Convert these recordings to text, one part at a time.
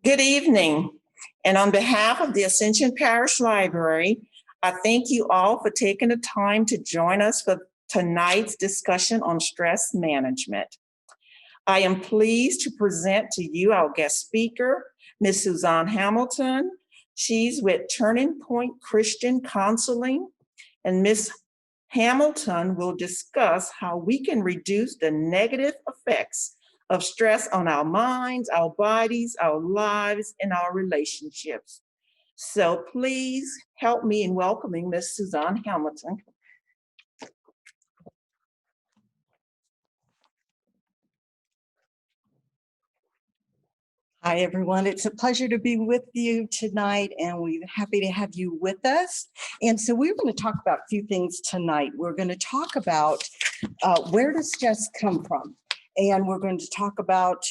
Good evening. And on behalf of the Ascension Parish Library, I thank you all for taking the time to join us for tonight's discussion on stress management. I am pleased to present to you our guest speaker, Ms. Suzanne Hamilton. She's with Turning Point Christian Counseling, and Ms. Hamilton will discuss how we can reduce the negative effects of stress on our minds, our bodies, our lives, and our relationships. So please help me in welcoming Ms. Suzanne Hamilton. Hi, everyone. It's a pleasure to be with you tonight, and we're happy to have you with us. And so we're going to talk about a few things tonight. We're going to talk about where does stress come from? And we're going to talk about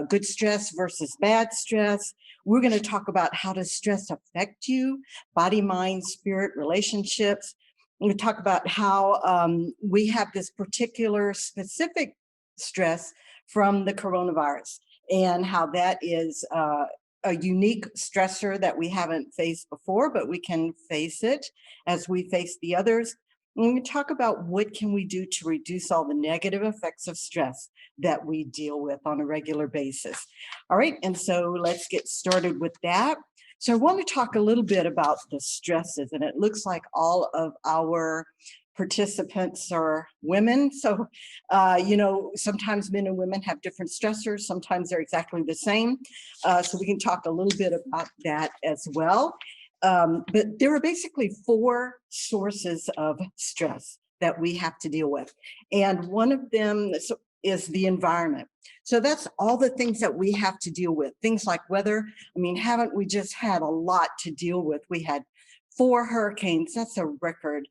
good stress versus bad stress. We're going to talk about how does stress affect you, body, mind, spirit, relationships. We're going to talk about how we have this particular specific stress from the coronavirus, and how that is a unique stressor that we haven't faced before, but we can face it as we face the others. And we talk about what can we do to reduce all the negative effects of stress that we deal with on a regular basis. All right, and so let's get started with that. So I want to talk a little bit about the stresses, and it looks like all of our participants are women. So, sometimes men and women have different stressors. Sometimes they're exactly the same. So we can talk a little bit about that as well. But there are basically four sources of stress that we have to deal with. And one of them is the environment. So that's all the things that we have to deal with. Things like weather. I mean, haven't we just had a lot to deal with? We had 4 hurricanes. That's a record.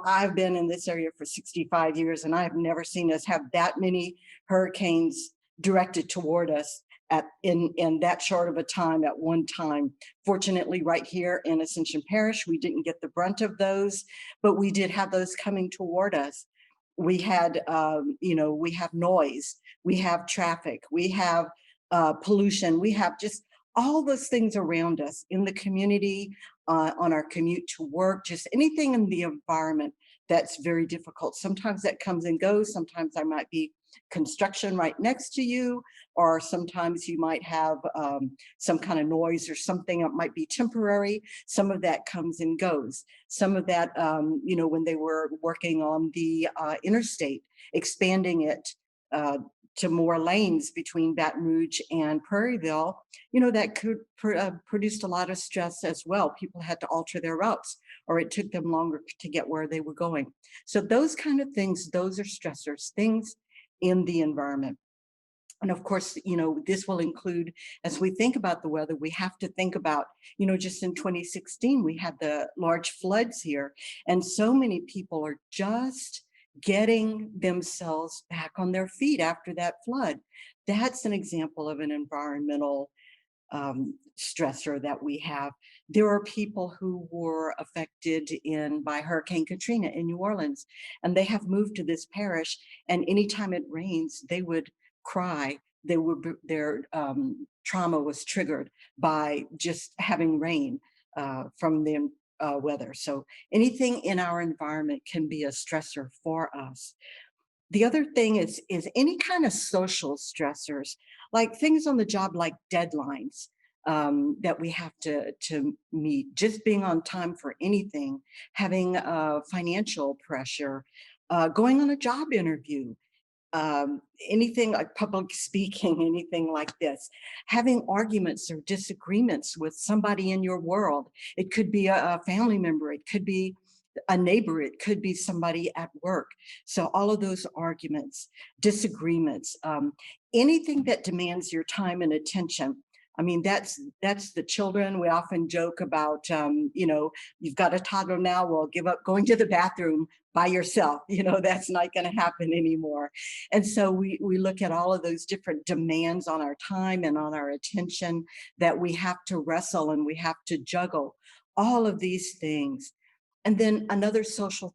I've been in this area for 65 years, and I've never seen us have that many hurricanes directed toward us in that short of a time at one time. Fortunately, right here in Ascension Parish, we didn't get the brunt of those, but we did have those coming toward us. We had, we have noise, we have traffic, we have pollution, we have just all those things around us in the community, on our commute to work, just anything in the environment that's very difficult. Sometimes that comes and goes. Sometimes there might be construction right next to you, or sometimes you might have some kind of noise or something that might be temporary. Some of that comes and goes. Some of that, when they were working on the interstate, expanding it to more lanes between Baton Rouge and Prairieville, that could produced a lot of stress as well. People had to alter their routes, or it took them longer to get where they were going. So those kind of things, those are stressors, things in the environment. And of course, this will include, as we think about the weather, we have to think about, just in 2016, we had the large floods here, and so many people are just getting themselves back on their feet after that flood. That's an example of an environmental stressor that we have. There are people who were affected by Hurricane Katrina in New Orleans, and they have moved to this parish, and anytime it rains, they would cry. Their trauma was triggered by just having rain from the weather. So anything in our environment can be a stressor for us. The other thing is any kind of social stressors, like things on the job, like deadlines that we have to meet, just being on time for anything, having financial pressure, going on a job interview, anything like public speaking, anything like this, having arguments or disagreements with somebody in your world. It could be a family member, it could be a neighbor, it could be somebody at work. So all of those arguments, disagreements, anything that demands your time and attention. I mean, that's the children. We often joke about, you've got a toddler now, well, give up going to the bathroom by yourself. That's not going to happen anymore. And so we look at all of those different demands on our time and on our attention that we have to wrestle and we have to juggle all of these things. And then another social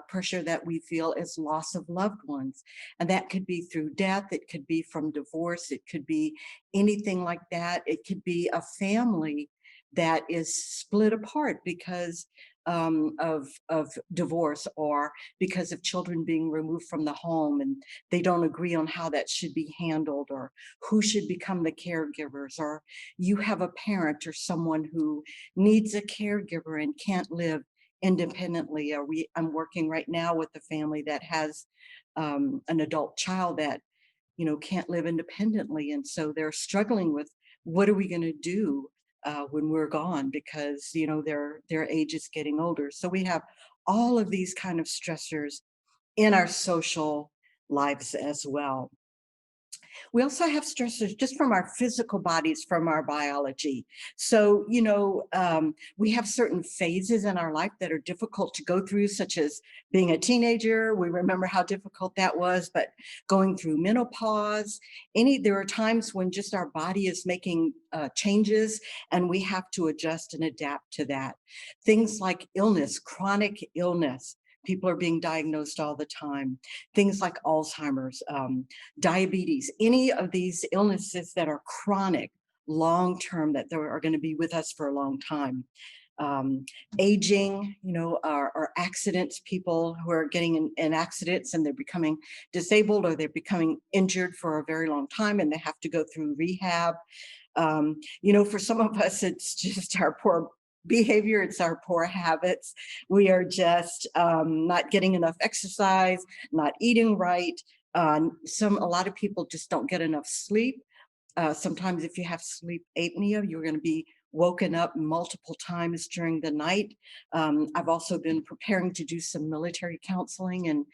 pressure that we feel is loss of loved ones. And that could be through death, it could be from divorce, it could be anything like that. It could be a family that is split apart because of divorce, or because of children being removed from the home and they don't agree on how that should be handled, or who should become the caregivers, or you have a parent or someone who needs a caregiver and can't live independently. I'm working right now with a family that has an adult child that can't live independently, and so they're struggling with what are we going to do when we're gone, because their age is getting older. So we have all of these kind of stressors in our social lives as well. We also have stressors just from our physical bodies, from our biology. So, we have certain phases in our life that are difficult to go through, such as being a teenager. We remember how difficult that was, but going through menopause, there are times when just our body is making changes and we have to adjust and adapt to that. Things like illness, chronic illness. People are being diagnosed all the time. Things like Alzheimer's, diabetes, any of these illnesses that are chronic, long-term, that they are going to be with us for a long time. Aging, or accidents, people who are getting in accidents and they're becoming disabled, or they're becoming injured for a very long time and they have to go through rehab. For some of us, it's just our poor behavior, it's our poor habits. We are just not getting enough exercise, not eating right. A lot of people just don't get enough sleep. Sometimes if you have sleep apnea, you're going to be woken up multiple times during the night. I've also been preparing to do some military counseling, and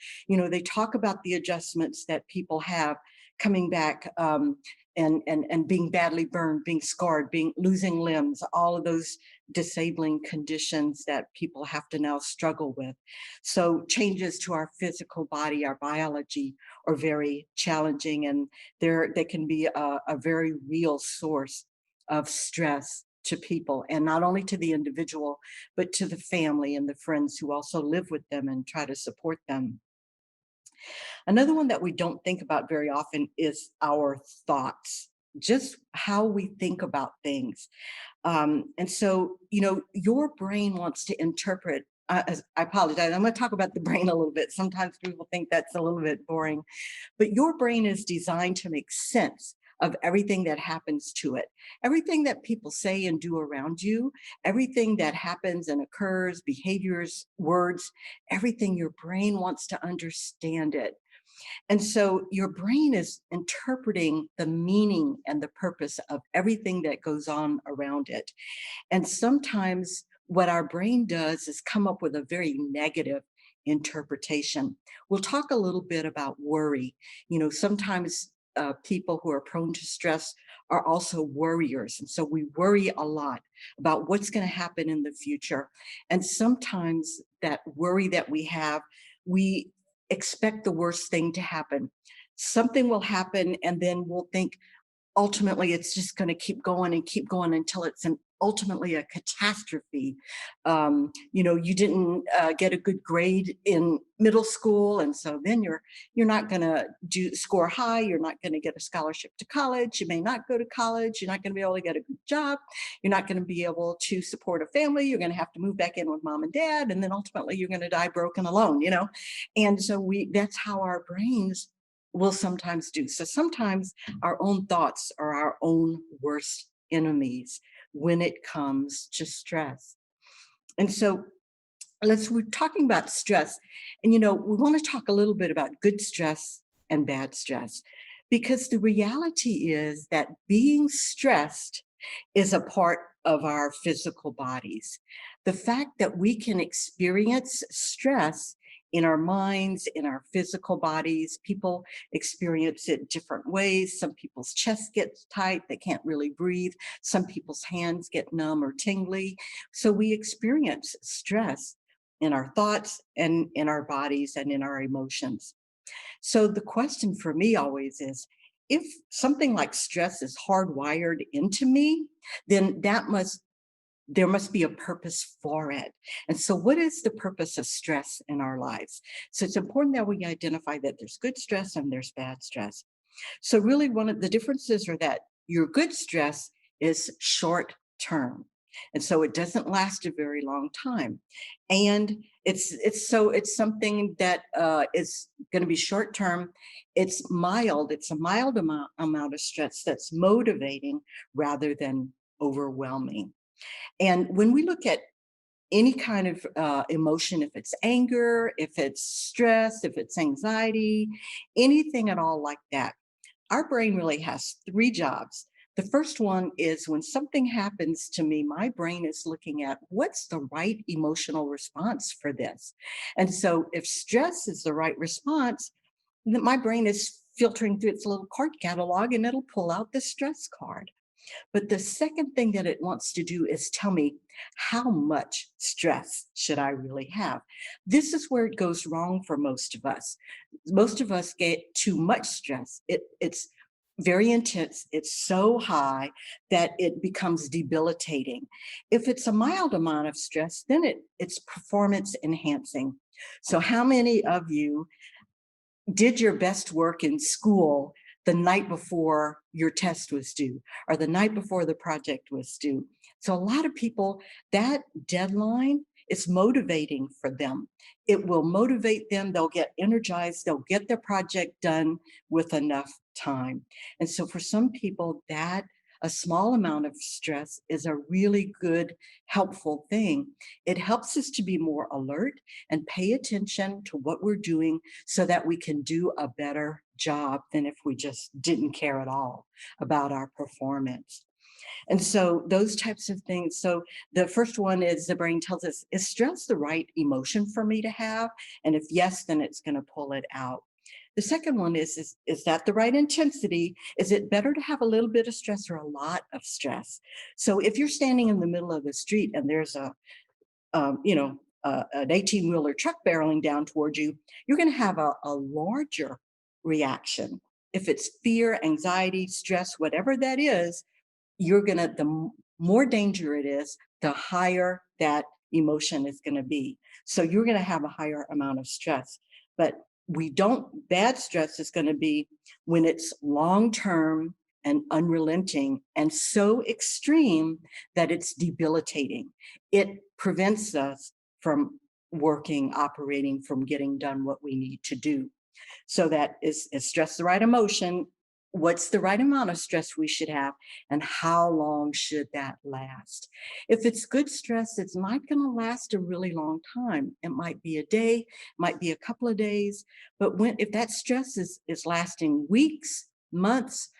they talk about the adjustments that people have coming back, and being badly burned, being scarred, losing limbs, all of those disabling conditions that people have to now struggle with. So changes to our physical body, our biology, are very challenging, and they can be a very real source of stress to people, and not only to the individual, but to the family and the friends who also live with them and try to support them. Another one that we don't think about very often is our thoughts, just how we think about things. And so, your brain wants to interpret. I apologize. I'm going to talk about the brain a little bit. Sometimes people think that's a little bit boring, but your brain is designed to make sense of everything that happens to it, everything that people say and do around you, everything that happens and occurs, behaviors, words, everything. Your brain wants to understand it. And so your brain is interpreting the meaning and the purpose of everything that goes on around it. And sometimes what our brain does is come up with a very negative interpretation. We'll talk a little bit about worry. Sometimes people who are prone to stress are also worriers. And so we worry a lot about what's going to happen in the future. And sometimes that worry that we have, we expect the worst thing to happen. Something will happen, and then we'll think, ultimately it's just going to keep going until it's ultimately a catastrophe. You didn't get a good grade in middle school, and so then you're not going to score high. You're not going to get a scholarship to college. You may not go to college. You're not going to be able to get a good job. You're not going to be able to support a family. You're going to have to move back in with mom and dad, and then ultimately you're going to die broke and alone. And so that's how our brains will sometimes do. So sometimes our own thoughts are our own worst enemies when it comes to stress. And so we're talking about stress, and we want to talk a little bit about good stress and bad stress, because the reality is that being stressed is a part of our physical bodies. The fact that we can experience stress in our minds, in our physical bodies, people experience it different ways. Some people's chest gets tight, they can't really breathe. Some people's hands get numb or tingly. So we experience stress in our thoughts and in our bodies and in our emotions. So the question for me always is, if something like stress is hardwired into me, then that must there must be a purpose for it. And so what is the purpose of stress in our lives? So it's important that we identify that there's good stress and there's bad stress. So really one of the differences are that your good stress is short term. And so it doesn't last a very long time. And it's something that is going to be short term. It's mild. It's a mild amount of stress that's motivating rather than overwhelming. And when we look at any kind of emotion, if it's anger, if it's stress, if it's anxiety, anything at all like that, our brain really has three jobs. The first one is when something happens to me, my brain is looking at what's the right emotional response for this. And so if stress is the right response, then my brain is filtering through its little card catalog and it'll pull out the stress card. But the second thing that it wants to do is tell me how much stress should I really have. This is where it goes wrong for most of us. Most of us get too much stress. It's very intense. It's so high that it becomes debilitating. If it's a mild amount of stress, then it's performance enhancing. So how many of you did your best work in school the night before your test was due or the night before the project was due? So a lot of people, that deadline is motivating for them. It will motivate them. They'll get energized. They'll get their project done with enough time. And so for some people, that a small amount of stress is a really good, helpful thing. It helps us to be more alert and pay attention to what we're doing so that we can do a better job than if we just didn't care at all about our performance. And so those types of things. So the first one is the brain tells us, is stress the right emotion for me to have? And if yes, then it's going to pull it out. The second one is that the right intensity? Is it better to have a little bit of stress or a lot of stress? So if you're standing in the middle of the street and there's an 18-wheeler truck barreling down towards you, you're going to have a larger reaction. If it's fear, anxiety, stress, whatever that is, the more danger it is, the higher that emotion is going to be. So you're going to have a higher amount of stress. But bad stress is going to be when it's long-term and unrelenting and so extreme that it's debilitating. It prevents us from working, operating, from getting done what we need to do. So that is stress the right emotion? What's the right amount of stress we should have, and how long should that last? If it's good stress, it's not going to last a really long time. It might be a day, might be a couple of days, but if that stress is lasting weeks, months,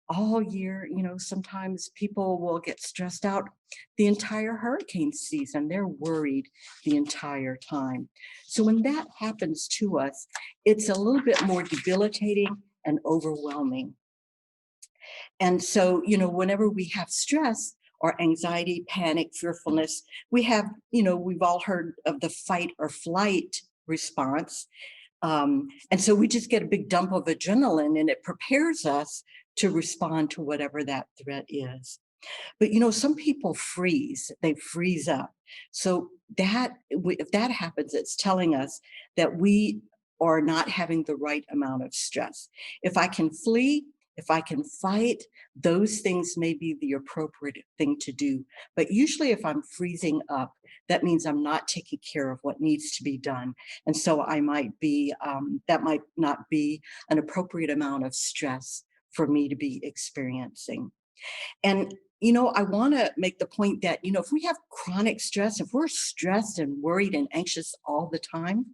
all year, sometimes people will get stressed out the entire hurricane season. They're worried the entire time. So when that happens to us, it's a little bit more debilitating and overwhelming. And so, whenever we have stress or anxiety, panic, fearfulness, we've all heard of the fight or flight response. And so we just get a big dump of adrenaline and it prepares us to respond to whatever that threat is. But, some people they freeze up. So if that happens, it's telling us that we are not having the right amount of stress. If I can flee, if I can fight, those things may be the appropriate thing to do. But usually if I'm freezing up, that means I'm not taking care of what needs to be done. And so that might not be an appropriate amount of stress for me to be experiencing. And, I want to make the point that, if we have chronic stress, if we're stressed and worried and anxious all the time,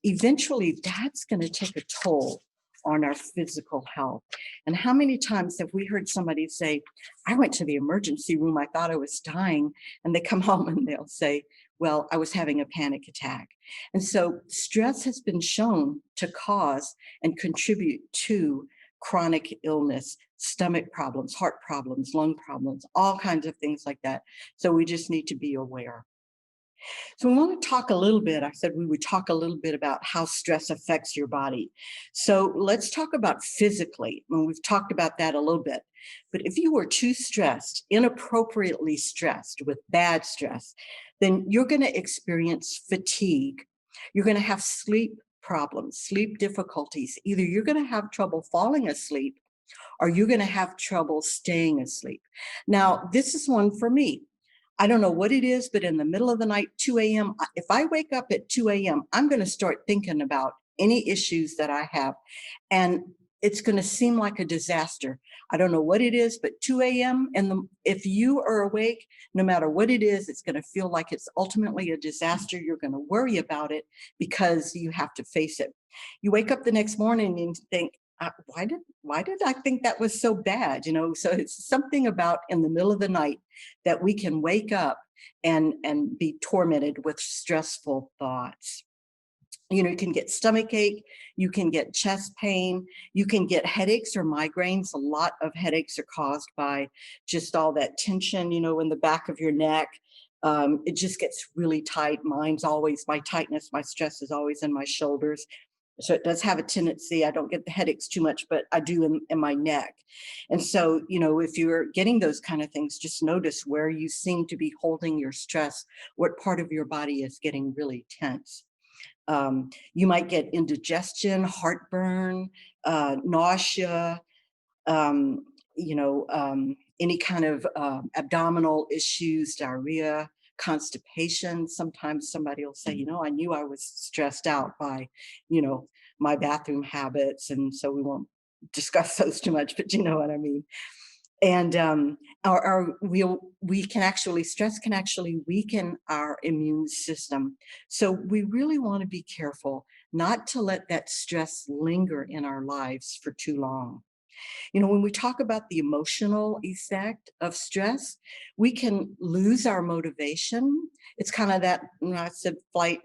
eventually that's going to take a toll on our physical health. And how many times have we heard somebody say, I went to the emergency room, I thought I was dying, and they come home and they'll say, well, I was having a panic attack. And so stress has been shown to cause and contribute to chronic illness, stomach problems, heart problems, lung problems, all kinds of things like that. So we just need to be aware. So we want to talk a little bit. I said we would talk a little bit about how stress affects your body. So let's talk about physically. And we've talked about that a little bit. But if you were too stressed, inappropriately stressed with bad stress, then you're going to experience fatigue. You're going to have sleep problems, sleep difficulties. Either you're going to have trouble falling asleep or you're going to have trouble staying asleep. Now, this is one for me. I don't know what it is, but in the middle of the night, 2 a.m., if I wake up at 2 a.m., I'm going to start thinking about any issues that I have. And it's going to seem like a disaster. I don't know what it is, but 2 a.m. And if you are awake, no matter what it is, it's going to feel like it's ultimately a disaster. You're going to worry about it because you have to face it. You wake up the next morning and think, why did I think that was so bad? So it's something about in the middle of the night that we can wake up and be tormented with stressful thoughts. You can get stomach ache, you can get chest pain, you can get headaches or migraines. A lot of headaches are caused by just all that tension, in the back of your neck. It just gets really tight. Mine's always, my tightness, my stress is always in my shoulders. So it does have a tendency, I don't get the headaches too much, but I do in my neck. And so, if you're getting those kind of things, just notice where you seem to be holding your stress, what part of your body is getting really tense. You might get indigestion, heartburn, nausea, um, any kind of abdominal issues, diarrhea, constipation. Sometimes somebody will say, I knew I was stressed out by, my bathroom habits. And so we won't discuss those too much, but you know what I mean. And stress can actually weaken our immune system. So we really want to be careful not to let that stress linger in our lives for too long. When we talk about the emotional effect of stress, we can lose our motivation. It's kind of that, I said, fight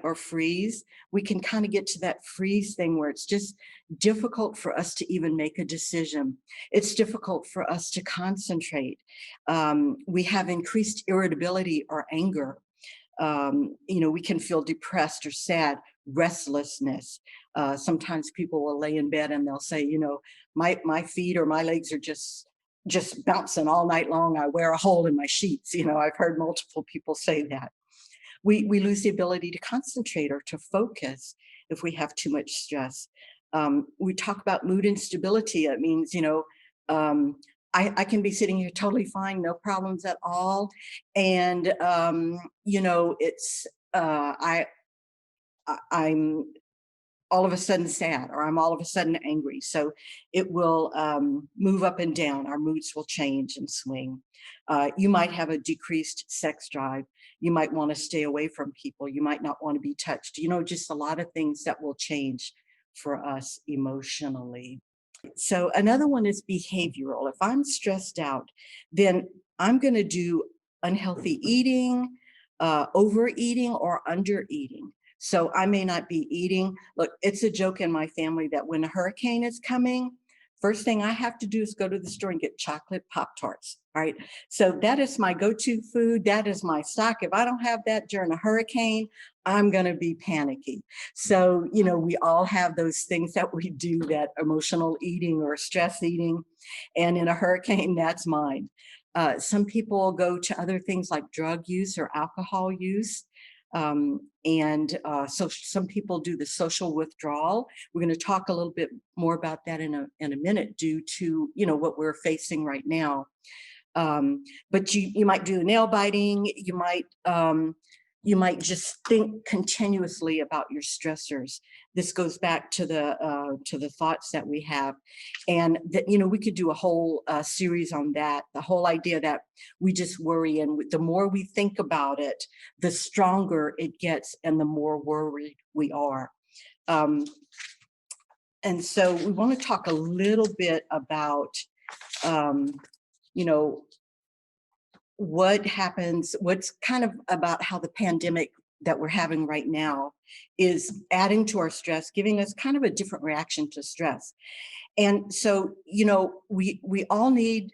or freeze. We can kind of get to that freeze thing where it's just difficult for us to even make a decision. It's difficult for us to concentrate. We have increased irritability or anger. We can feel depressed or sad, restlessness. Sometimes people will lay in bed and they'll say, my feet or my legs are just bouncing all night long. I wear a hole in my sheets. I've heard multiple people say that. We lose the ability to concentrate or to focus if we have too much stress. We talk about mood instability. It means, I can be sitting here totally fine, no problems at all. And, I'm all of a sudden sad, or I'm all of a sudden angry. So it will move up and down. Our moods will change and swing. You might have a decreased sex drive. You might want to stay away from people. You might not want to be touched. Just a lot of things that will change for us emotionally. So another one is behavioral. If I'm stressed out, then I'm going to do unhealthy eating, overeating, or undereating. So I may not be eating. Look, it's a joke in my family that when a hurricane is coming, first thing I have to do is go to the store and get chocolate Pop-Tarts. All right. So that is my go-to food. That is my stock. If I don't have that during a hurricane, I'm going to be panicky. So, we all have those things that we do, that emotional eating or stress eating. And in a hurricane, that's mine. Some people go to other things like drug use or alcohol use. So some people do the social withdrawal. We're going to talk a little bit more about that in a minute, due to, what we're facing right now. But you might do nail biting. You might just think continuously about your stressors. This goes back to the thoughts that we have, and that we could do a whole series on that. The whole idea that we just worry, and the more we think about it, the stronger it gets, and the more worried we are. And so we want to talk a little bit about, what happens, what's kind of about how the pandemic that we're having right now is adding to our stress, giving us kind of a different reaction to stress. And so, we all need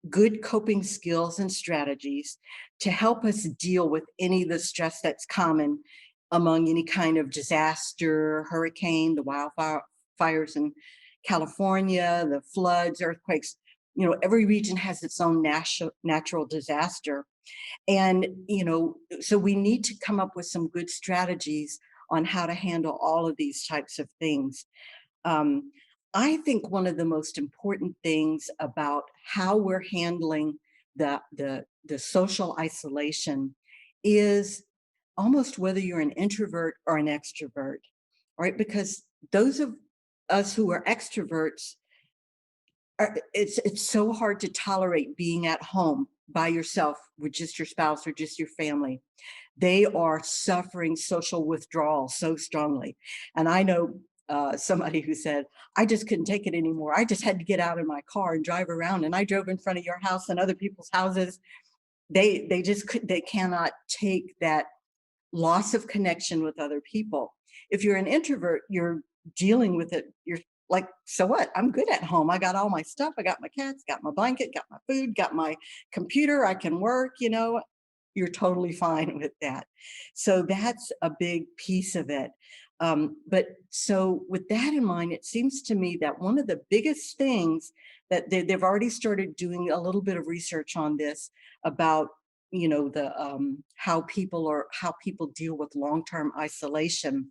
good coping skills and strategies to help us deal with any of the stress that's common among any kind of disaster, hurricane, the wildfires in California, the floods, earthquakes. Every region has its own natural disaster. And, so we need to come up with some good strategies on how to handle all of these types of things. Um, I think one of the most important things about how we're handling the social isolation is almost whether you're an introvert or an extrovert, right? Because those of us who are extroverts, it's so hard to tolerate being at home by yourself with just your spouse or just your family. They are suffering social withdrawal so strongly. And I know somebody who said, I just couldn't take it anymore. I just had to get out in my car and drive around. And I drove in front of your house and other people's houses. They cannot take that loss of connection with other people. If you're an introvert, you're dealing with it. You're like, so what? I'm good at home. I got all my stuff. I got my cats, got my blanket, got my food, got my computer. I can work, you're totally fine with that. So that's a big piece of it. But so with that in mind, it seems to me that one of the biggest things that they've already started doing a little bit of research on this about the how people deal with long-term isolation.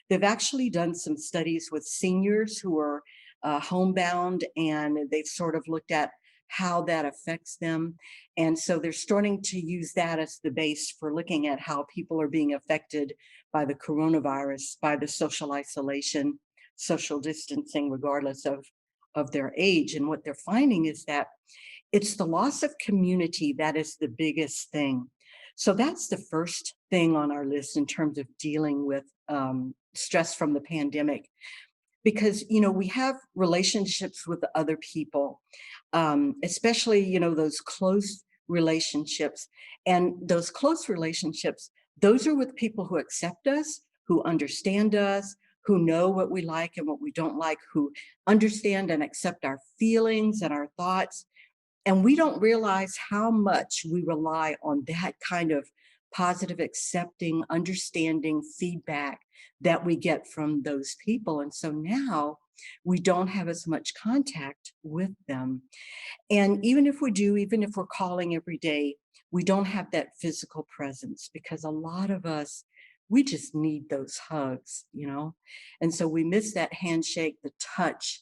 They've actually done some studies with seniors who are homebound, and they've sort of looked at how that affects them. And so they're starting to use that as the base for looking at how people are being affected by the coronavirus, by the social isolation, social distancing, regardless of their age. And what they're finding is that it's the loss of community that is the biggest thing. So that's the first thing on our list in terms of dealing with stress from the pandemic. Because, we have relationships with other people, especially, those close relationships. And those close relationships, those are with people who accept us, who understand us, who know what we like and what we don't like, who understand and accept our feelings and our thoughts. And we don't realize how much we rely on that kind of positive, accepting, understanding feedback that we get from those people. And so now we don't have as much contact with them. And even if we do, even if we're calling every day, we don't have that physical presence because a lot of us, we just need those hugs, And so we miss that handshake, the touch,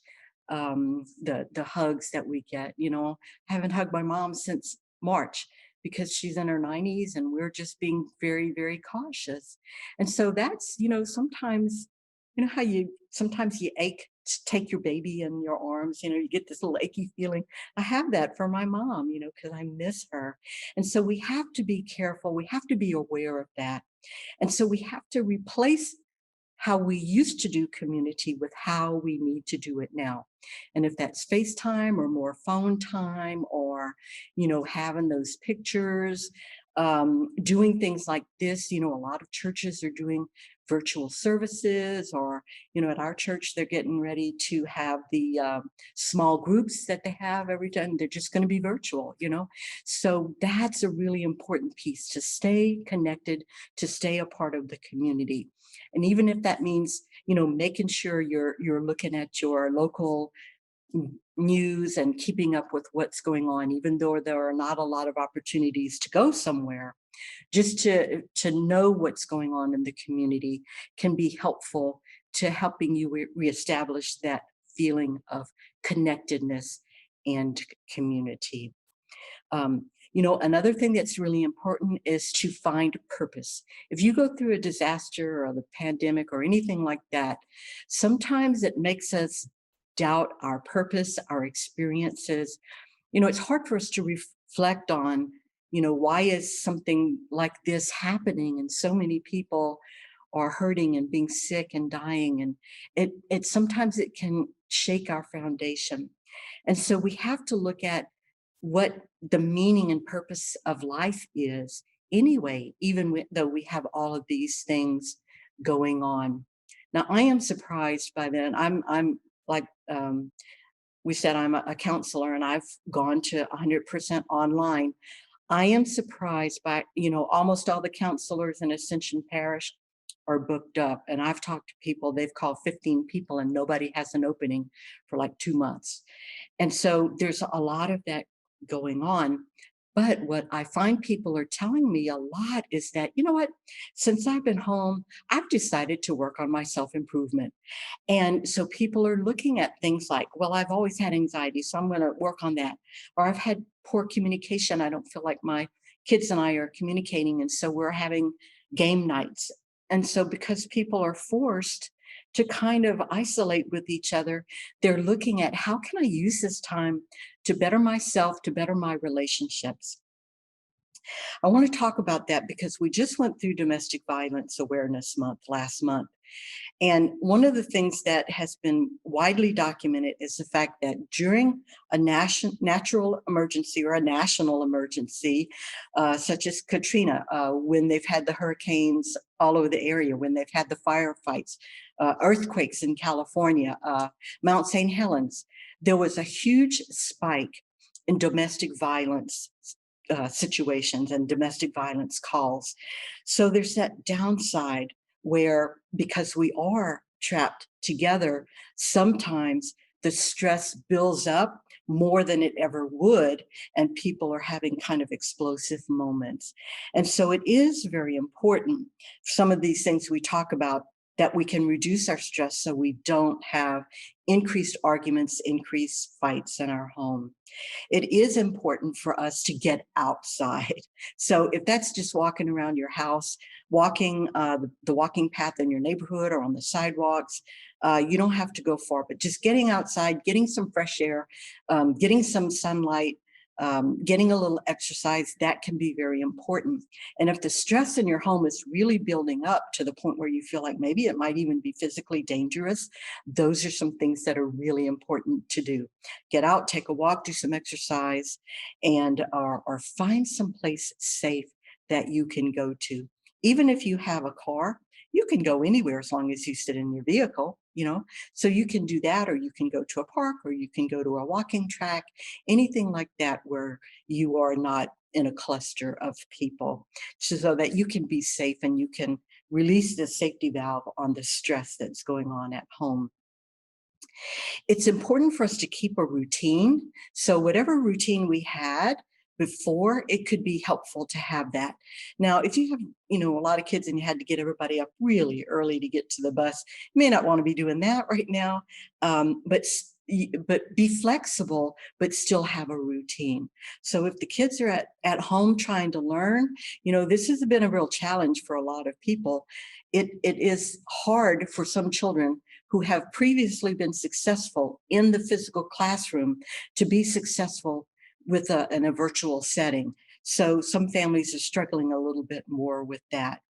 the hugs that we get. I haven't hugged my mom since March because she's in her 90s and we're just being very, very cautious. And so that's, sometimes, how sometimes you ache to take your baby in your arms, you get this little achy feeling. I have that for my mom, because I miss her. And so we have to be careful. We have to be aware of that. And so we have to replace how we used to do community with how we need to do it now. And if that's FaceTime or more phone time or, having those pictures, doing things like this, a lot of churches are doing virtual services or, at our church, they're getting ready to have the small groups that they have every time. They're just going to be virtual, So that's a really important piece to stay connected, to stay a part of the community. And even if that means, making sure you're looking at your local news and keeping up with what's going on, even though there are not a lot of opportunities to go somewhere, just to know what's going on in the community can be helpful to helping you reestablish that feeling of connectedness and community. Another thing that's really important is to find purpose. If you go through a disaster or the pandemic or anything like that, sometimes it makes us doubt our purpose, our experiences. It's hard for us to reflect on, why is something like this happening and so many people are hurting and being sick and dying. And it sometimes it can shake our foundation. And so we have to look at what the meaning and purpose of life is anyway, even though we have all of these things going on. Now, I am surprised by that. I'm like we said I'm a counselor and I've gone to 100% online. I am surprised by, almost all the counselors in Ascension Parish are booked up. And I've talked to people, they've called 15 people and nobody has an opening for like 2 months. And so there's a lot of that going on. But what I find people are telling me a lot is that, you know what, since I've been home, I've decided to work on my self-improvement. And so people are looking at things like, well, I've always had anxiety, so I'm going to work on that. Or I've had poor communication. I don't feel like my kids and I are communicating. And so we're having game nights. And so because people are forced to kind of isolate with each other, they're looking at how can I use this time to better myself, to better my relationships. I want to talk about that because we just went through Domestic Violence Awareness Month last month. And one of the things that has been widely documented is the fact that during a natural emergency or a national emergency, such as Katrina, when they've had the hurricanes all over the area, when they've had the firefights, earthquakes in California, Mount St. Helens, there was a huge spike in domestic violence situations and domestic violence calls. So there's that downside where, because we are trapped together, sometimes the stress builds up more than it ever would, and people are having kind of explosive moments. And so it is very important, some of these things we talk about, that we can reduce our stress so we don't have increased arguments, increased fights in our home. It is important for us to get outside. So if that's just walking around your house, walking the walking path in your neighborhood or on the sidewalks, you don't have to go far, but just getting outside, getting some fresh air, getting some sunlight, getting a little exercise, that can be very important. And if the stress in your home is really building up to the point where you feel like maybe it might even be physically dangerous, those are some things that are really important to do. Get out, take a walk, do some exercise, and or find some place safe that you can go to. Even if you have a car, you can go anywhere as long as you sit in your vehicle, so you can do that, or you can go to a park, or you can go to a walking track, anything like that where you are not in a cluster of people, so that you can be safe and you can release the safety valve on the stress that's going on at home. It's important for us to keep a routine. So whatever routine we had before, it could be helpful to have that. Now, if you have, a lot of kids and you had to get everybody up really early to get to the bus, you may not want to be doing that right now, but be flexible, but still have a routine. So if the kids are at home trying to learn, this has been a real challenge for a lot of people. It is hard for some children who have previously been successful in the physical classroom to be successful with in a virtual setting. So some families are struggling a little bit more with that.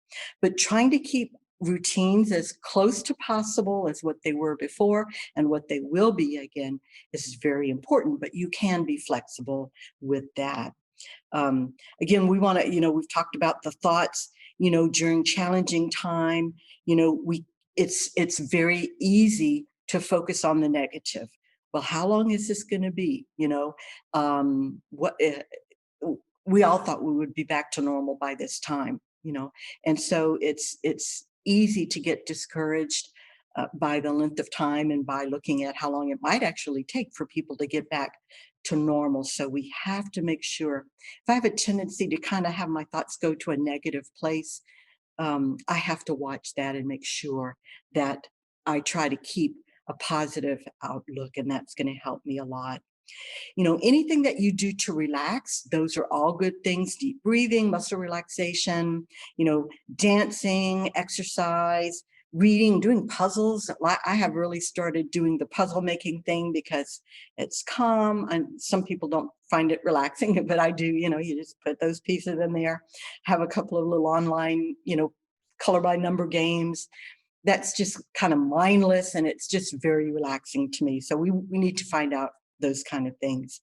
But trying to keep routines as close to possible as what they were before and what they will be again is very important, but you can be flexible with that. Again, we want to, we've talked about the thoughts, during challenging time, it's very easy to focus on the negative. Well, how long is this going to be? We all thought we would be back to normal by this time, and so it's easy to get discouraged by the length of time and by looking at how long it might actually take for people to get back to normal. So we have to make sure, if I have a tendency to kind of have my thoughts go to a negative place, I have to watch that and make sure that I try to keep a positive outlook, and that's going to help me a lot. Anything that you do to relax, those are all good things. Deep breathing, muscle relaxation, dancing, exercise, reading, doing puzzles. I have really started doing the puzzle making thing because it's calm, and some people don't find it relaxing, but I do. You just put those pieces in there, have a couple of little online, color by number games. That's just kind of mindless, and it's just very relaxing to me. So we need to find out those kind of things.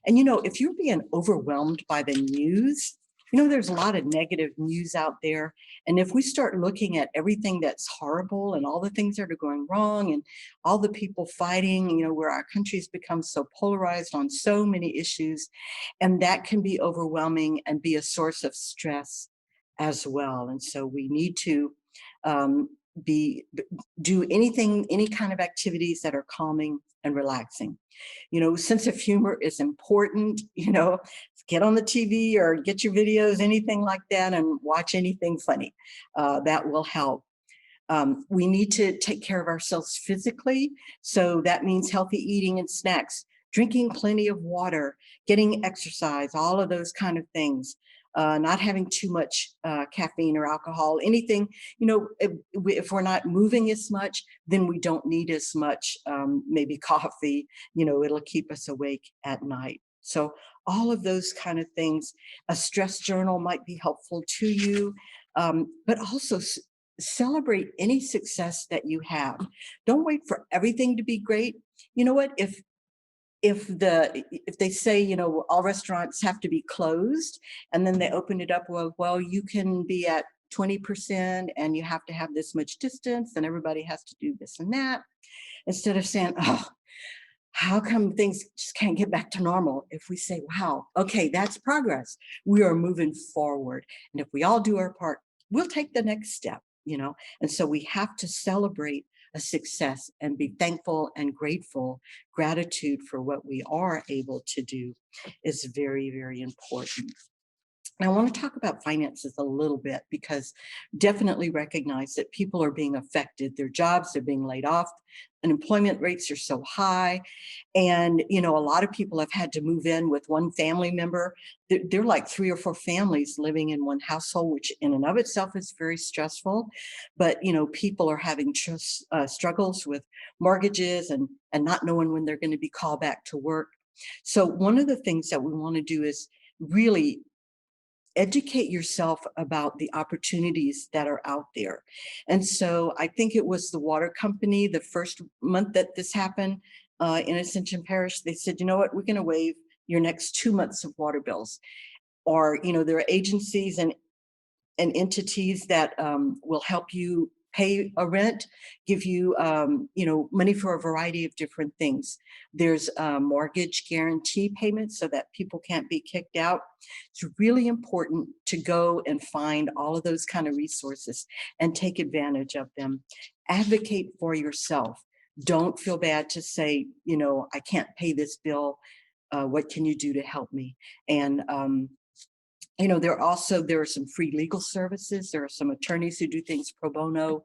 And if you're being overwhelmed by the news, There's a lot of negative news out there. And if we start looking at everything that's horrible and all the things that are going wrong and all the people fighting, where our country's become so polarized on so many issues, and that can be overwhelming and be a source of stress as well. And so we need to um, do any kind of activities that are calming and relaxing. Sense of humor is important. Get on the TV or get your videos, anything like that, and watch anything funny. That will help. We need to take care of ourselves physically. So that means healthy eating and snacks, drinking plenty of water, getting exercise, all of those kind of things. Not having too much caffeine or alcohol, anything, if we're not moving as much, then we don't need as much, maybe coffee, it'll keep us awake at night. So all of those kind of things, a stress journal might be helpful to you, but also celebrate any success that you have. Don't wait for everything to be great. You know what? If they say, all restaurants have to be closed, and then they open it up, well, you can be at 20% and you have to have this much distance and everybody has to do this and that, instead of saying, oh, how come things just can't get back to normal? If we say, wow, okay, that's progress. We are moving forward. And if we all do our part, we'll take the next step, And so we have to celebrate a success and be thankful and grateful. Gratitude for what we are able to do is very, very important. And I want to talk about finances a little bit, because definitely recognize that people are being affected. Their jobs are being laid off. Unemployment rates are so high. And, a lot of people have had to move in with one family member. They're like 3 or 4 families living in one household, which in and of itself is very stressful. But, people are having struggles with mortgages and not knowing when they're going to be called back to work. So one of the things that we want to do is really educate yourself about the opportunities that are out there. And so I think it was the water company, the first month that this happened in Ascension Parish, they said, you know what, we're going to waive your next 2 months of water bills. Or, there are agencies and entities that will help you pay a rent, give you, money for a variety of different things. There's mortgage guarantee payments so that people can't be kicked out. It's really important to go and find all of those kind of resources and take advantage of them. Advocate for yourself. Don't feel bad to say, I can't pay this bill. What can you do to help me? And there are some free legal services. There are some attorneys who do things pro bono.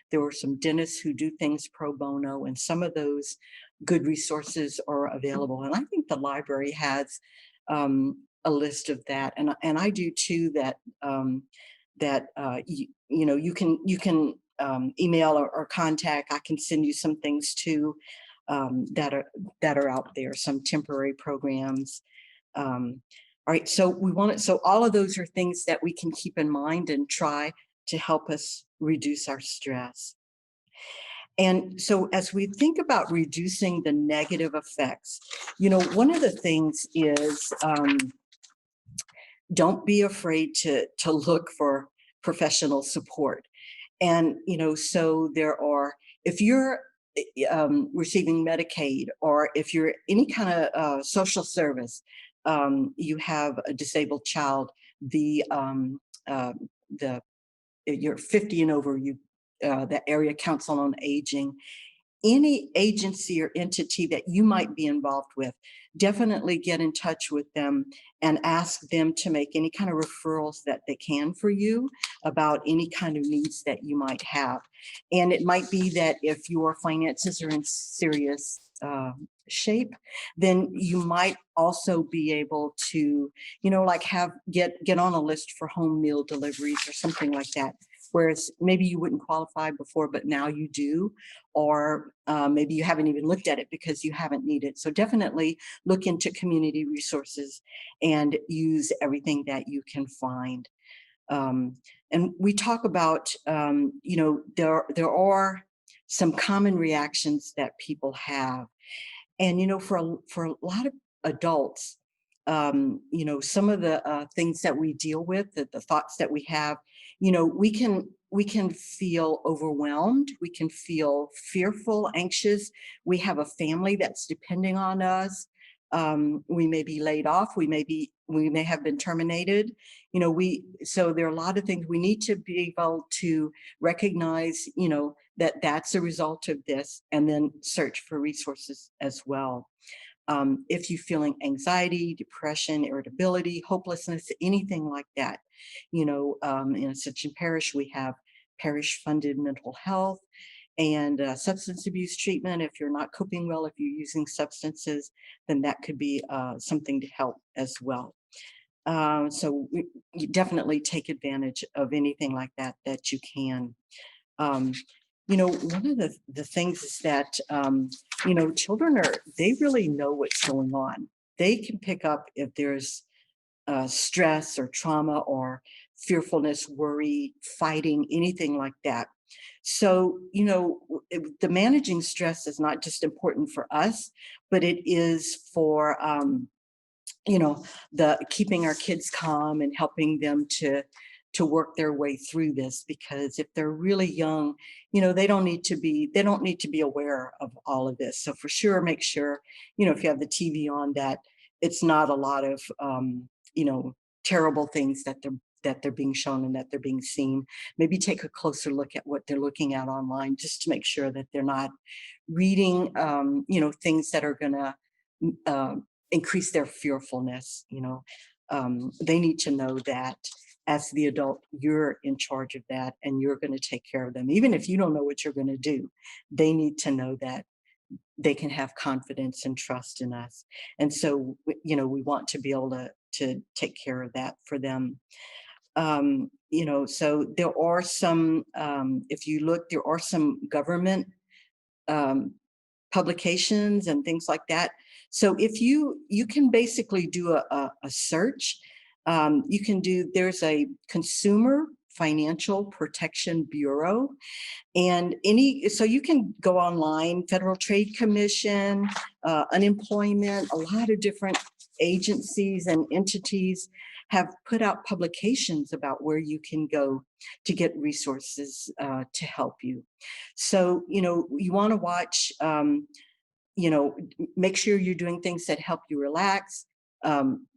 There are some dentists who do things pro bono, and some of those good resources are available. And I think the library has a list of that, and I do too. You can email or contact. I can send you some things too that are out there. Some temporary programs. All right, so all of those are things that we can keep in mind and try to help us reduce our stress. And so as we think about reducing the negative effects, one of the things is don't be afraid to look for professional support. And, so if you're receiving Medicaid, or if you're any kind of social service, you have a disabled child, you're 50 and over, the area council on aging, any agency or entity that you might be involved with, definitely get in touch with them and ask them to make any kind of referrals that they can for you about any kind of needs that you might have. And it might be that if your finances are in serious shape, then you might also be able to, get on a list for home meal deliveries or something like that. Whereas maybe you wouldn't qualify before, but now you do, or maybe you haven't even looked at it because you haven't needed. So definitely look into community resources and use everything that you can find. And we talk about, there are some common reactions that people have. And, for a lot of adults, You know, some of the things that we deal with, the thoughts that we have, you know, we can feel overwhelmed. We can feel fearful, anxious. We have a family that's depending on us. We may be laid off. We may have been terminated. You know, so there are a lot of things we need to be able to recognize, you know, that that's a result of this, and then search for resources as well. If you're feeling anxiety, depression, irritability, hopelessness, anything like that, you know, in Ascension Parish, we have parish funded mental health and substance abuse treatment. If you're not coping well, if you're using substances, then that could be something to help as well. You definitely take advantage of anything like that that you can. Um, you know, one of the things is that, you know, children they really know what's going on. They can pick up if there's stress or trauma or fearfulness, worry, fighting, anything like that. So, you know, the managing stress is not just important for us, but it is for, you know, the keeping our kids calm and helping them to work their way through this, because if they're really young, you know, they don't need to be aware of all of this. So for sure, make sure, you know, if you have the TV on, that it's not a lot of you know, terrible things that they're being shown and that they're being seen. Maybe take a closer look at what they're looking at online, just to make sure that they're not reading you know, things that are gonna increase their fearfulness. You know, they need to know that as the adult, you're in charge of that and you're going to take care of them. Even if you don't know what you're going to do, they need to know that they can have confidence and trust in us. And so, you know, we want to be able to take care of that for them. You know, so there are some, if you look, there are some government um, publications and things like that. So if you can basically do a search, you can do, there's a Consumer Financial Protection Bureau, and so you can go online, Federal Trade Commission, unemployment, a lot of different agencies and entities have put out publications about where you can go to get resources to help you. So, you know, you want to watch, you know, make sure you're doing things that help you relax,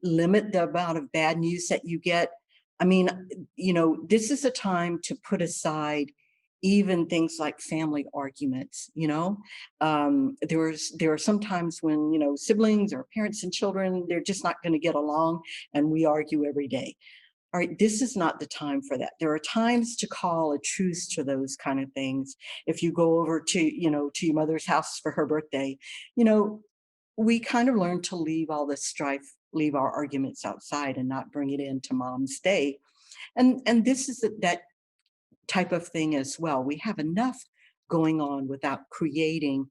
limit the amount of bad news that you get. I mean, you know, this is a time to put aside even things like family arguments. You know, there are some times when, you know, siblings or parents and children, they're just not going to get along, and we argue every day. All right, this is not the time for that. There are times to call a truce to those kind of things. If you go over to, you know, to your mother's house for her birthday, you know, we kind of learn to leave all this strife, leave our arguments outside and not bring it into mom's day. And this is that type of thing as well. We have enough going on without creating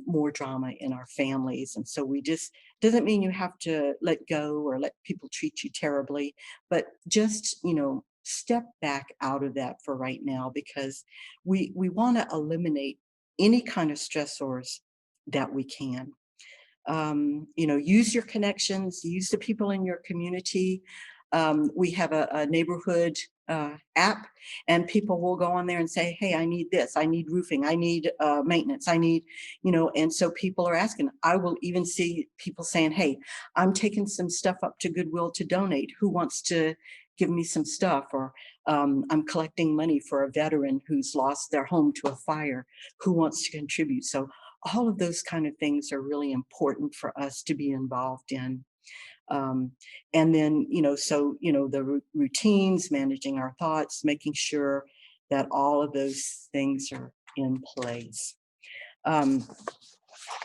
more drama in our families. And so we just, doesn't mean you have to let go or let people treat you terribly, but just, you know, step back out of that for right now, because we want to eliminate any kind of stressors that we can. You know, use your connections, use the people in your community. We have a neighborhood app, and people will go on there and say, hey, I need this, I need roofing, I need maintenance, I need, you know, and so people are asking. I will even see people saying, hey, I'm taking some stuff up to Goodwill to donate. Who wants to give me some stuff? Or I'm collecting money for a veteran who's lost their home to a fire. Who wants to contribute? So all of those kind of things are really important for us to be involved in. Um, and then, you know, so, you know, the routines, managing our thoughts, making sure that all of those things are in place. I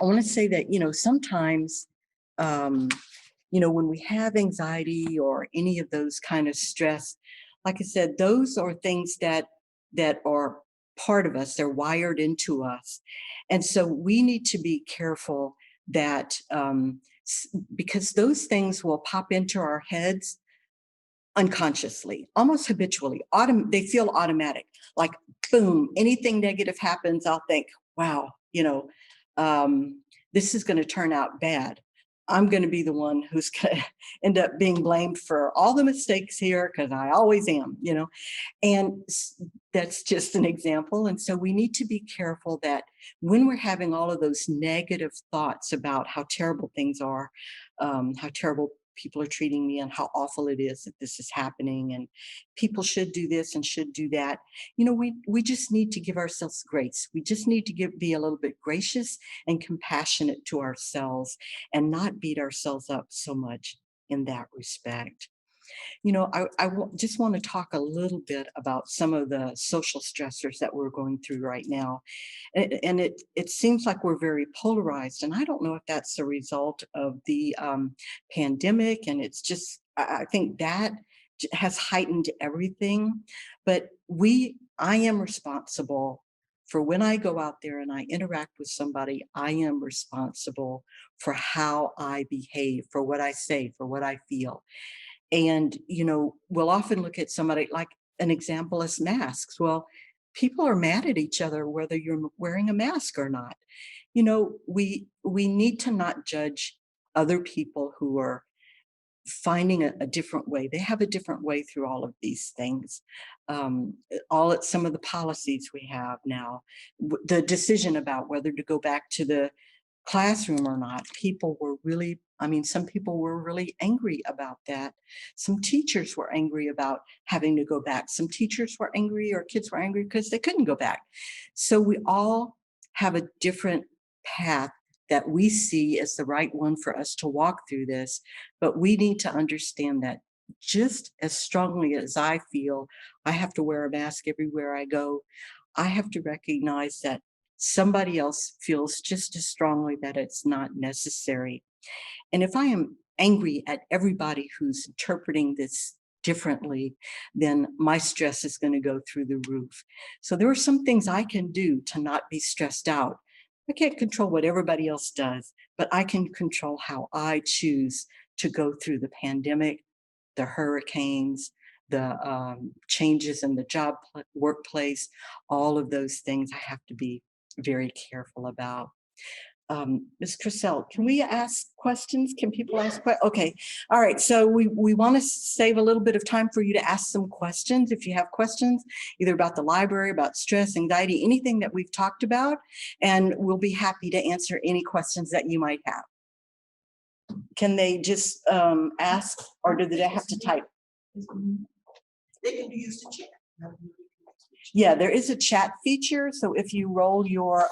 want to say that, you know, sometimes, um, you know, when we have anxiety or any of those kind of stress, like I said, those are things that are part of us. They're wired into us. And so we need to be careful that because those things will pop into our heads unconsciously, almost habitually. They feel automatic. Like, boom, anything negative happens, I'll think, wow, you know, this is going to turn out bad. I'm going to be the one who's going to end up being blamed for all the mistakes here because I always am, and that's just an example. And so we need to be careful that when we're having all of those negative thoughts about how terrible things are, how terrible people are treating me and how awful it is that this is happening and people should do this and should do that. We just need to give ourselves grace. We just need to be a little bit gracious and compassionate to ourselves and not beat ourselves up so much in that respect. Just want to talk a little bit about some of the social stressors that we're going through right now. And it seems like we're very polarized. And I don't know if that's a result of the pandemic. And it's just, I think that has heightened everything. But I am responsible for when I go out there and I interact with somebody. I am responsible for how I behave, for what I say, for what I feel. And, we'll often look at somebody like an example is masks. Well, people are mad at each other whether you're wearing a mask or not. We need to not judge other people who are finding a different way. They have a different way through all of these things. Some of the policies we have now, the decision about whether to go back to the classroom or not, some people were really angry about that. Some teachers were angry about having to go back. Some teachers were angry or kids were angry because they couldn't go back. So we all have a different path that we see as the right one for us to walk through this. But we need to understand that just as strongly as I feel I have to wear a mask everywhere I go, I have to recognize that somebody else feels just as strongly that it's not necessary. And if I am angry at everybody who's interpreting this differently, then my stress is going to go through the roof. So there are some things I can do to not be stressed out. I can't control what everybody else does, but I can control how I choose to go through the pandemic, the hurricanes, the changes in the workplace, all of those things I have to be very careful about. Ms. Chriselle, can we ask questions? Can people ask questions? Okay. All right. So we want to save a little bit of time for you to ask some questions. If you have questions, either about the library, about stress, anxiety, anything that we've talked about, and we'll be happy to answer any questions that you might have. Can they just ask, or do they have to type? They can use the chat. Yeah, there is a chat feature. So if you roll your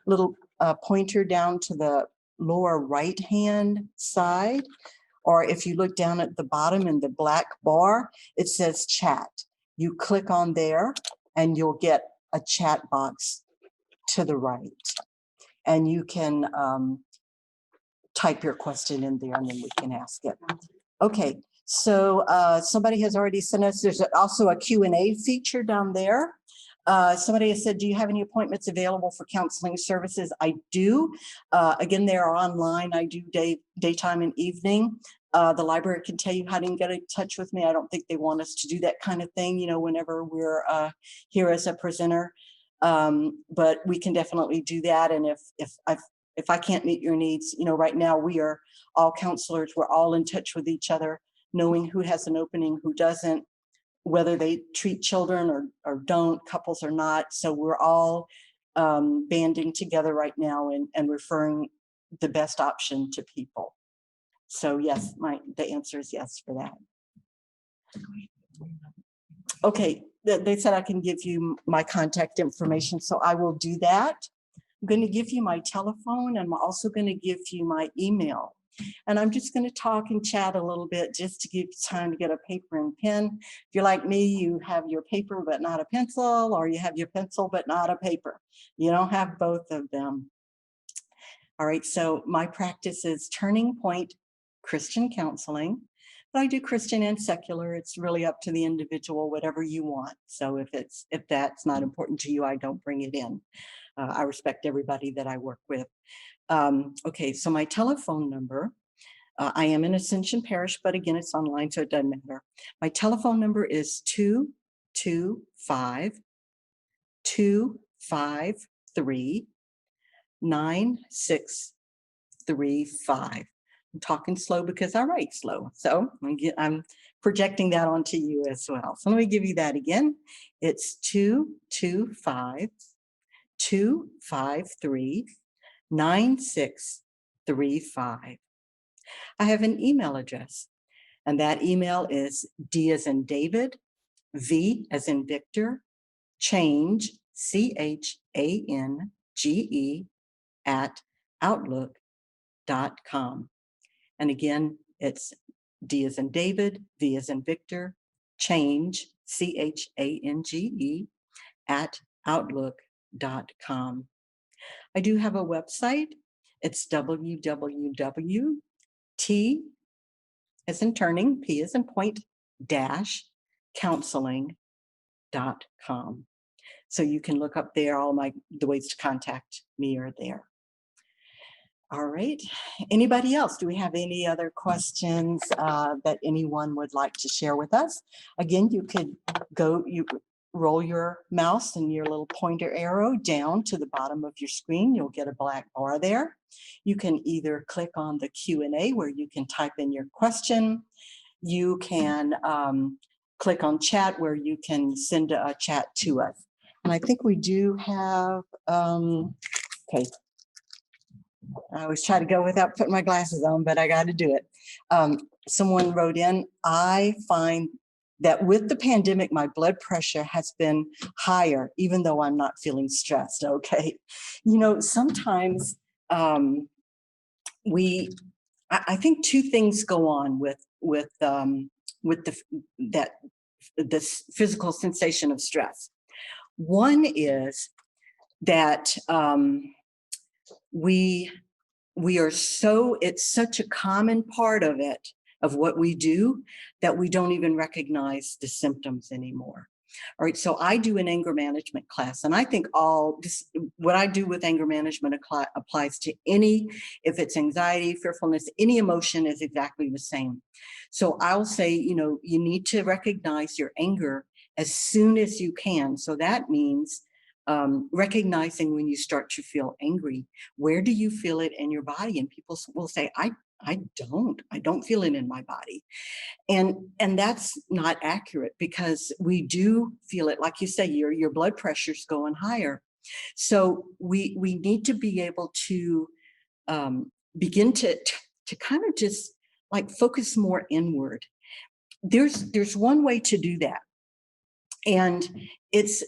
little pointer down to the lower right-hand side, or if you look down at the bottom in the black bar, it says chat. You click on there and you'll get a chat box to the right. And you can type your question in there and then we can ask it. Okay, so somebody has already sent us, there's also a Q&A feature down there. Somebody has said, do you have any appointments available for counseling services? I do. Again, they are online. I do daytime and evening. The library can tell you how to get in touch with me. I don't think they want us to do that kind of thing, whenever we're here as a presenter. But we can definitely do that. And if I can't meet your needs, right now we are all counselors. We're all in touch with each other, knowing who has an opening, who doesn't, whether they treat children or don't, couples or not. So we're all banding together right now and referring the best option to people. So yes, the answer is yes for that. Okay, they said I can give you my contact information, so I will do that. I'm going to give you my telephone, and I'm also going to give you my email. And I'm just going to talk and chat a little bit just to give you time to get a paper and pen. If you're like me, you have your paper but not a pencil, or you have your pencil but not a paper. You don't have both of them. All right, so my practice is Turning Point Christian Counseling. But I do Christian and secular. It's really up to the individual, whatever you want. So if that's not important to you, I don't bring it in. I respect everybody that I work with. Okay, so my telephone number, I am in Ascension Parish, but again, it's online, so it doesn't matter. My telephone number is 225-253-9635. I'm talking slow because I write slow. So I'm projecting that onto you as well. So let me give you that again. It's 225-253-9635. I have an email address, and that email is D as in David, V as in Victor, change, CHANGE @outlook.com. And again, it's D as in David, V as in Victor, change, CHANGE @outlook.com. I do have a website. It's www.T as in turning, P as in point, dash, counseling.com. So you can look up there, the ways to contact me are there. All right. Anybody else? Do we have any other questions that anyone would like to share with us? Again, you could roll your mouse and your little pointer arrow down to the bottom of your screen. You'll get a black bar there. You can either click on the Q&A where you can type in your question. You can click on chat where you can send a chat to us. And I think we do have, okay. I always try to go without putting my glasses on, but I got to do it. Someone wrote in, I find that with the pandemic, my blood pressure has been higher, even though I'm not feeling stressed. Okay. You know, sometimes I think two things go on with this physical sensation of stress. One is that it's such a common part of what we do, that we don't even recognize the symptoms anymore. All right, so I do an anger management class, and I think what I do with anger management applies to if it's anxiety, fearfulness, any emotion is exactly the same. So I'll say, you need to recognize your anger as soon as you can. So that means recognizing when you start to feel angry. Where do you feel it in your body? And people will say, I don't feel it in my body. And that's not accurate, because we do feel it. Like you say, your blood pressure's going higher. So we need to be able to begin to kind of just like focus more inward. There's one way to do that. And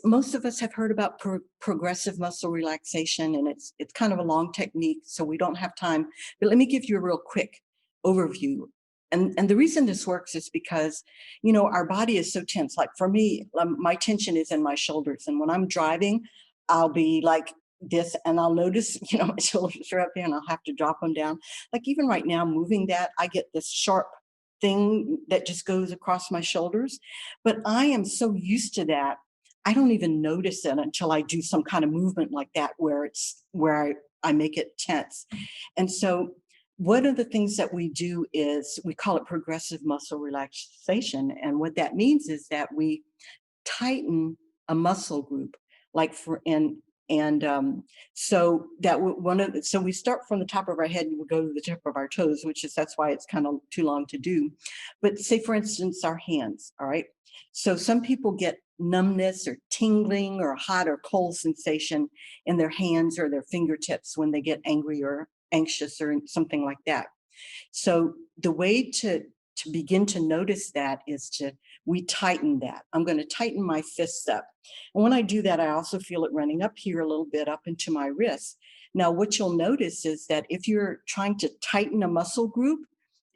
most of us have heard about progressive muscle relaxation, and it's kind of a long technique, so we don't have time. But let me give you a real quick overview. And the reason this works is because, our body is so tense. Like for me, my tension is in my shoulders. And when I'm driving, I'll be like this, and I'll notice, my shoulders are up here, and I'll have to drop them down. Like even right now, moving that, I get this sharp thing that just goes across my shoulders. But I am so used to that, I don't even notice it until I do some kind of movement like that where I make it tense. And so one of the things that we do is we call it progressive muscle relaxation. And what that means is that we tighten a muscle group, like so we start from the top of our head and we go to the tip of our toes, that's why it's kind of too long to do. But say, for instance, our hands. All right. So some people get numbness or tingling or hot or cold sensation in their hands or their fingertips when they get angry or anxious or something like that. So the way to begin to notice that is we tighten that. I'm going to tighten my fists up. And when I do that, I also feel it running up here a little bit up into my wrist. Now, what you'll notice is that if you're trying to tighten a muscle group,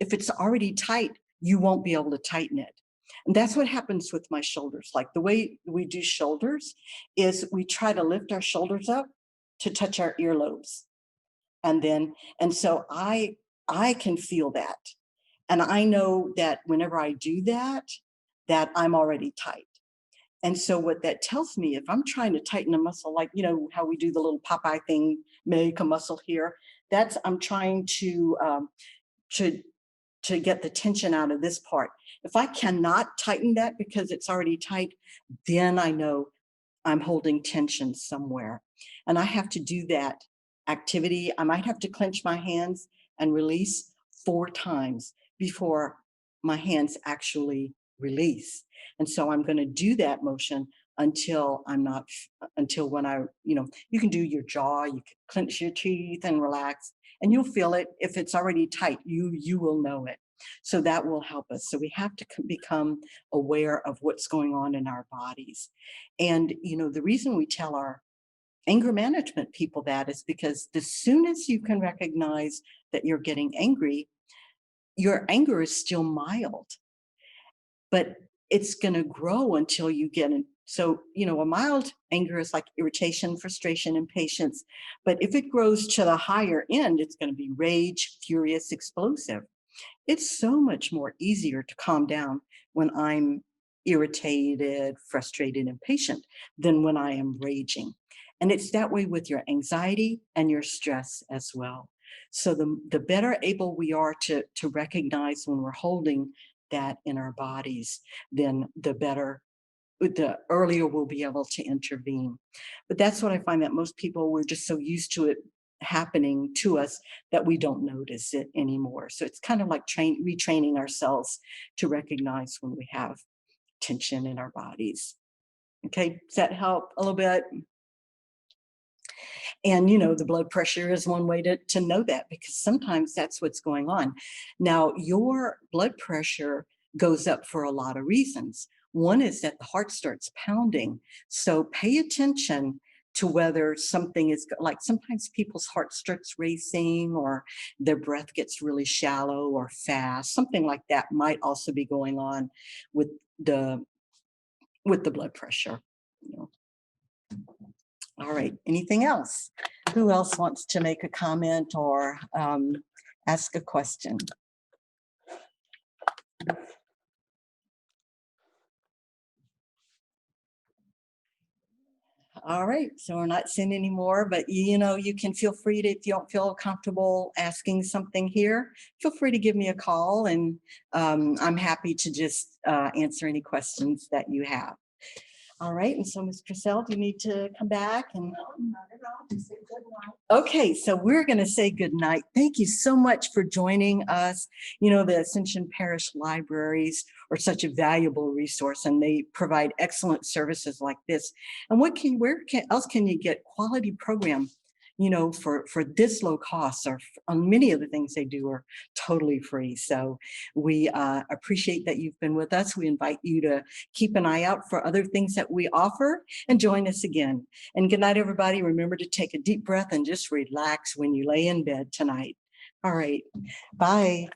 if it's already tight, you won't be able to tighten it. And that's what happens with my shoulders. Like the way we do shoulders is we try to lift our shoulders up to touch our earlobes. And so I can feel that. And I know that whenever I do that I'm already tight. And so what that tells me, if I'm trying to tighten a muscle, like, how we do the little Popeye thing, make a muscle here, I'm trying to get the tension out of this part. If I cannot tighten that because it's already tight, then I know I'm holding tension somewhere. And I have to do that activity. I might have to clench my hands and release 4 times before my hands actually release. And so I'm going to do that motion until until when you can do your jaw, you can clench your teeth and relax, and you'll feel it. If it's already tight, you will know it. So that will help us. So we have to become aware of what's going on in our bodies. And, the reason we tell our anger management people that is because as soon as you can recognize that you're getting angry, your anger is still mild, but it's going to grow until you get it. So, a mild anger is like irritation, frustration, impatience. But if it grows to the higher end, it's going to be rage, furious, explosive. It's so much more easier to calm down when I'm irritated, frustrated, impatient than when I am raging. And it's that way with your anxiety and your stress as well. So the better able we are to recognize when we're holding that in our bodies, then the earlier we'll be able to intervene. But that's what I find, that most people, we're just so used to it happening to us that we don't notice it anymore. So it's kind of like retraining ourselves to recognize when we have tension in our bodies. Okay, does that help a little bit? And, the blood pressure is one way to know that, because sometimes that's what's going on. Now, your blood pressure goes up for a lot of reasons. One is that the heart starts pounding. So pay attention to whether something is like, sometimes people's heart starts racing, or their breath gets really shallow or fast. Something like that might also be going on with the blood pressure. All right. Anything else? Who else wants to make a comment or ask a question? All right. So we're not seeing any more, but you can feel free to, if you don't feel comfortable asking something here, feel free to give me a call, and I'm happy to just answer any questions that you have. All right. And so, Ms. Purcell, do you need to come back? And okay, so we're going to say good night. Thank you so much for joining us. The Ascension Parish libraries are such a valuable resource, and they provide excellent services like this. And where else can you get quality program, for this low cost, or on many of the things they do are totally free. So we appreciate that you've been with us. We invite you to keep an eye out for other things that we offer, and join us again. And good night, everybody. Remember to take a deep breath and just relax when you lay in bed tonight. All right. Bye.